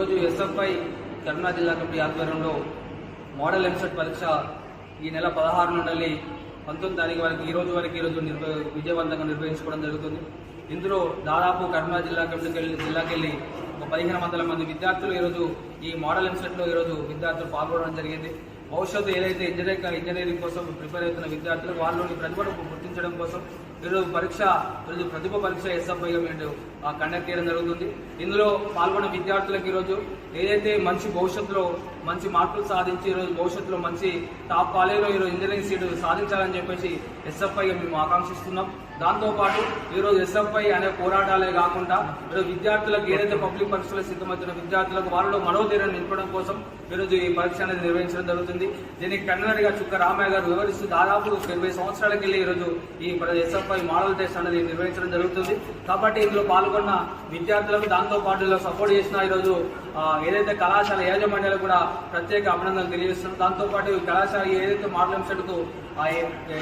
ఈరోజు ఎస్ఎఫ్ఐ కరీంనగర్ జిల్లా కమిటీ ఆధ్వర్యంలో మోడల్ ఎంసెట్ పరీక్ష ఈ నెల 16 నుండి 19 తారీఖు వరకు ఈరోజు విజయవంతంగా నిర్వహించుకోవడం జరుగుతుంది. ఇందులో దాదాపు కరీంనగర్ జిల్లాకి వెళ్ళి 1500 మంది విద్యార్థులు ఈరోజు ఈ మోడల్ ఎంసెట్లో ఈరోజు విద్యార్థులు పాల్గొనడం జరిగింది. భవిష్యత్తు ఏదైతే ఇంజనీరింగ్ కోసం ప్రిపేర్ అవుతున్న విద్యార్థులు వాళ్ళని ప్రతిభను గుర్తించడం కోసం ఈరోజు ప్రతిభ పరీక్ష ఎస్ఎఫ్ఐగా కండక్ట్ చేయడం జరుగుతుంది. ఇందులో పాల్గొన్న విద్యార్థులకు ఈరోజు ఏదైతే మంచి భవిష్యత్తులో మంచి మార్కులు సాధించి ఈరోజు భవిష్యత్తులో మంచి టాప్ కాలేజీలో ఈరోజు ఇంజనీరింగ్ సీటు సాధించాలని చెప్పేసి ఎస్ఎఫ్ఐగా మేము ఆకాంక్షిస్తున్నాం. దాంతోపాటు ఈరోజు ఎస్ఎఫ్ఐ అనే పోరాటాలే కాకుండా ఈరోజు విద్యార్థులకు ఏదైతే పబ్లిక్ పరీక్షలు సిద్ధమవుతున్న విద్యార్థులకు వాళ్ళలో మనోధైర్యాన్ని నింపడం కోసం ఈరోజు ఈ పరీక్ష అనేది నిర్వహించడం జరుగుతుంది. దీనికి కన్వీనర్గా చుక్క రామయ్య గారు వివరిస్తూ దాదాపు 20 సంవత్సరాలకు వెళ్ళి ఈరోజు ఈ ఎస్ఎఫ్ఐ మోడల్ టెస్ట్ అనేది నిర్వహించడం జరుగుతుంది. కాబట్టి ఇందులో పాల్గొన్న విద్యార్థులకు దాంతోపాటు సపోర్ట్ చేసిన ఈరోజు ఏదైతే కళాశాల యాజమాన్యాలు కూడా ప్రత్యేక అభినందనలు తెలియజేస్తున్నారు. దాంతోపాటు కళాశాల ఏదైతే మోడల్ ఎంసెట్కు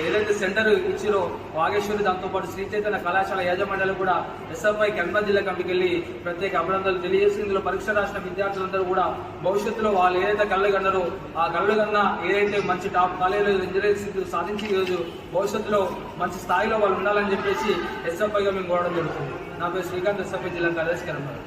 ఏదైతే సెంటర్ ఇచ్చిరో వాగేశ్వరి దాంతోపాటు శ్రీ చైతన్య కళాశాల యాజమాన్యాలు కూడా ఎస్ఎఫ్ఐ కరీంనగర్ జిల్లా కమిటీకి వెళ్ళి ప్రత్యేక అభినందనలు తెలియజేసి ఇందులో పరీక్ష రాసిన విద్యార్థులందరూ కూడా భవిష్యత్తులో వాళ్ళు ఏదైతే కళ్ళు కన్నారో ఆ కళ్ళు కన్నా ఏదైతే మంచి టాప్ కాలేజీలో ఇంజనీరింగ్ సీట్లు సాధించి ఈరోజు భవిష్యత్తులో మంచి స్థాయిలో వాళ్ళు ఉండాలని చెప్పేసి ఎస్ఎఫ్ఐగా మేము కోరడం జరుగుతుంది. నా పేరు శ్రీకాంత్, ఎస్ఎఫ్ఐ జిల్లా కార్యదర్శి కరీంనగర్.